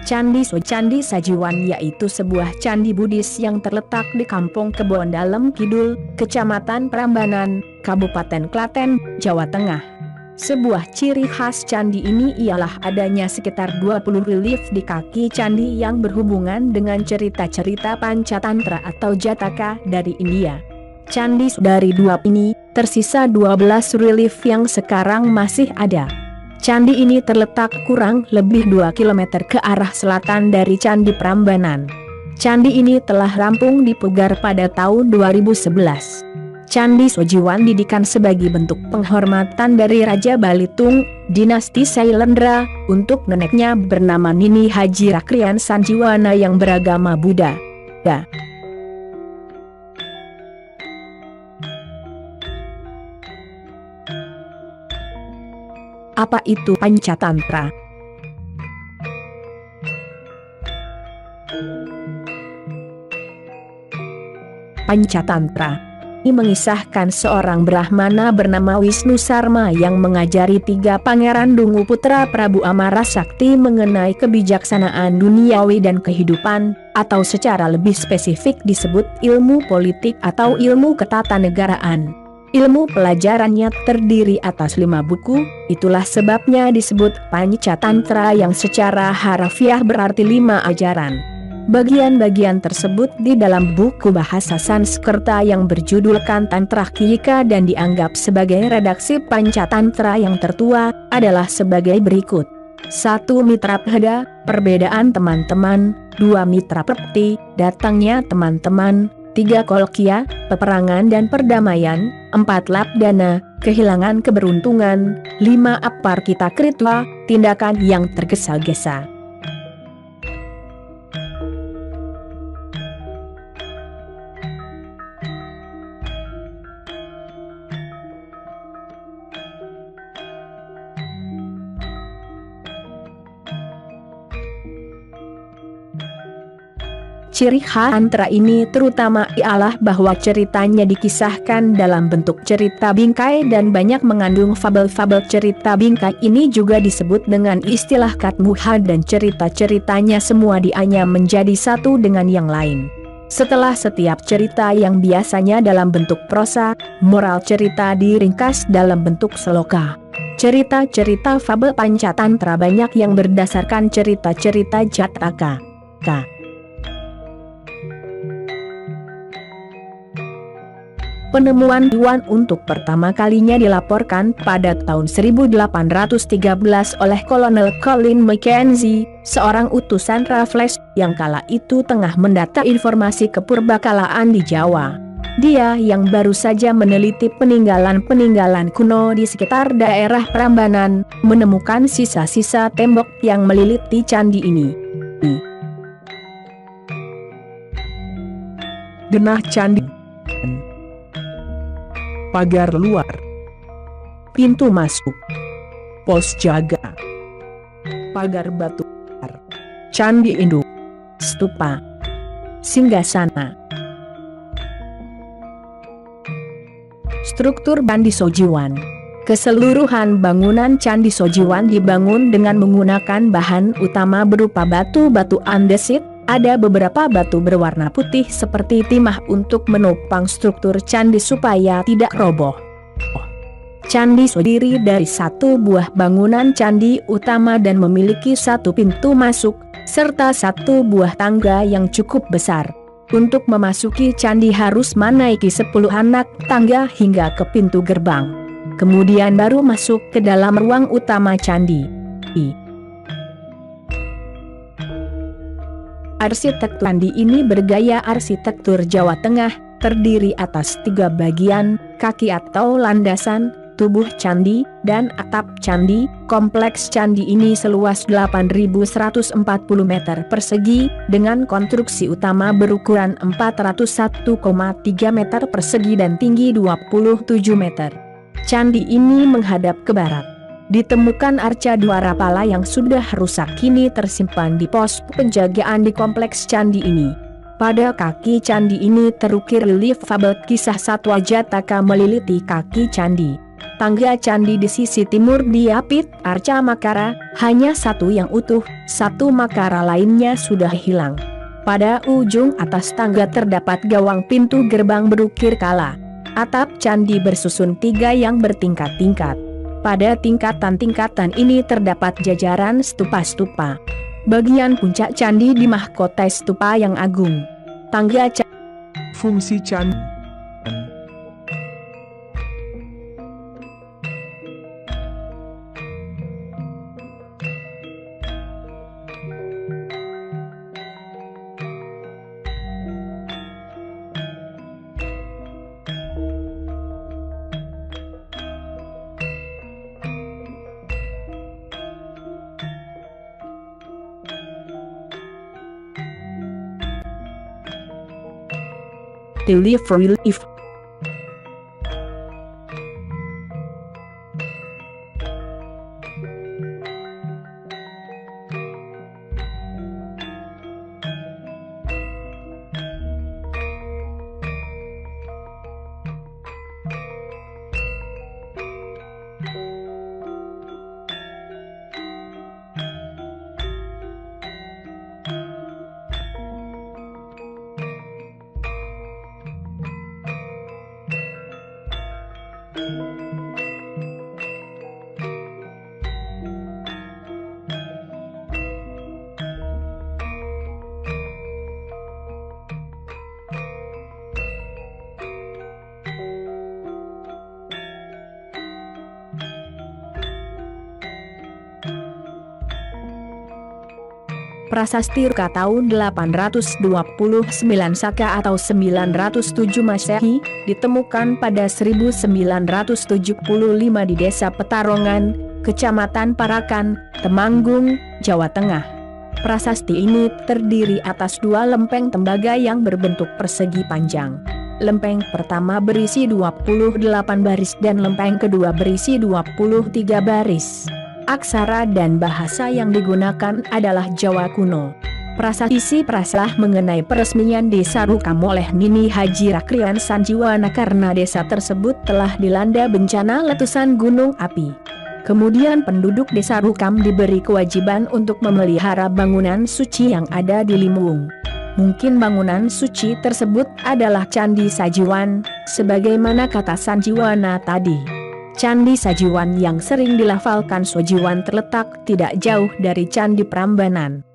Candi Sajiwan yaitu sebuah candi Buddhis yang terletak di Kampung Kebon Dalem Kidul, Kecamatan Prambanan, Kabupaten Klaten, Jawa Tengah. Sebuah ciri khas candi ini ialah adanya sekitar 20 relief di kaki candi yang berhubungan dengan cerita-cerita Pancatantra atau Jataka dari India. Candi dari dua ini, tersisa 12 relief yang sekarang masih ada. Candi ini terletak kurang lebih 2 km ke arah selatan dari Candi Prambanan. Candi ini telah rampung dipugar pada tahun 2011. Candi Sajiwan didirikan sebagai bentuk penghormatan dari Raja Balitung, dinasti Sailendra, untuk neneknya bernama Nini Haji Rakrian Sanjiwana yang beragama Buddha. Apa itu Pancatantra? Pancatantra ini mengisahkan seorang Brahmana bernama Wisnu Sarma yang mengajari 3 pangeran Dungu putra Prabu Amara Sakti mengenai kebijaksanaan duniawi dan kehidupan, atau secara lebih spesifik disebut ilmu politik atau ilmu ketatanegaraan. Ilmu pelajarannya terdiri atas 5 buku, itulah sebabnya disebut Pancatantra yang secara harafiah berarti 5 ajaran. Bagian-bagian tersebut di dalam buku bahasa Sanskerta yang berjudulkan Tantra Kiyika dan dianggap sebagai redaksi Pancatantra yang tertua, adalah sebagai berikut. 1. Mitra Phada, perbedaan teman-teman. 2. Mitra Prapti, datangnya teman-teman. 3. Kolkya, peperangan dan perdamaian. 4. Labdana, kehilangan keberuntungan. 5. Aparkita Kritwa, tindakan yang tergesa-gesa. Ciri khas tantra ini terutama ialah bahwa ceritanya dikisahkan dalam bentuk cerita bingkai dan banyak mengandung fabel-fabel. Cerita bingkai ini juga disebut dengan istilah Katmuha dan cerita-ceritanya semua dianyam menjadi satu dengan yang lain. Setelah setiap cerita yang biasanya dalam bentuk prosa, moral cerita diringkas dalam bentuk sloka. Cerita-cerita fabel Pancatantra banyak yang berdasarkan cerita-cerita Jataka. Penemuan Tuan untuk pertama kalinya dilaporkan pada tahun 1813 oleh Kolonel Colin Mackenzie, seorang utusan Raffles yang kala itu tengah mendata informasi kepurbakalaan di Jawa. Dia yang baru saja meneliti peninggalan-peninggalan kuno di sekitar daerah Prambanan, menemukan sisa-sisa tembok yang meliliti candi ini. Genah candi, pagar luar, pintu masuk, pos jaga, pagar batu, candi induk, stupa, singgasana. Struktur Candi Sajiwan. Keseluruhan bangunan Candi Sajiwan dibangun dengan menggunakan bahan utama berupa batu-batu andesit. Ada beberapa batu berwarna putih seperti timah untuk menopang struktur candi supaya tidak roboh. Candi terdiri dari 1 buah bangunan candi utama dan memiliki 1 pintu masuk, serta 1 buah tangga yang cukup besar. Untuk memasuki candi harus menaiki 10 anak tangga hingga ke pintu gerbang. Kemudian baru masuk ke dalam ruang utama candi. Arsitektur candi ini bergaya arsitektur Jawa Tengah, terdiri atas 3 bagian, kaki atau landasan, tubuh candi, dan atap candi. Kompleks candi ini seluas 8.140 meter persegi, dengan konstruksi utama berukuran 401,3 meter persegi dan tinggi 27 meter. Candi ini menghadap ke barat. Ditemukan arca Dwarapala yang sudah rusak kini tersimpan di pos penjagaan di kompleks candi ini. Pada kaki candi ini terukir relief fabel kisah satwa Jataka meliliti kaki candi. Tangga candi di sisi timur diapit arca makara, hanya satu yang utuh, satu makara lainnya sudah hilang. Pada ujung atas tangga terdapat gawang pintu gerbang berukir kala. Atap candi bersusun 3 yang bertingkat-tingkat. Pada tingkatan-tingkatan ini terdapat jajaran stupa-stupa. Bagian puncak candi dimahkotai stupa yang agung. Tangga Fungsi candi. relief. Prasasti Ruka tahun 829 Saka atau 907 Masehi, ditemukan pada 1975 di Desa Petarongan, Kecamatan Parakan, Temanggung, Jawa Tengah. Prasasti ini terdiri atas 2 lempeng tembaga yang berbentuk persegi panjang. Lempeng pertama berisi 28 baris dan lempeng kedua berisi 23 baris. Aksara dan bahasa yang digunakan adalah Jawa kuno. Prasasti prasalah mengenai peresmian Desa Rukam oleh Nini Haji Rakrian Sanjiwana karena desa tersebut telah dilanda bencana letusan gunung api. Kemudian penduduk Desa Rukam diberi kewajiban untuk memelihara bangunan suci yang ada di Limuung. Mungkin bangunan suci tersebut adalah Candi Sajiwan, sebagaimana kata Sanjiwana tadi. Candi Sajiwan yang sering dilafalkan Sojiwan terletak tidak jauh dari Candi Prambanan.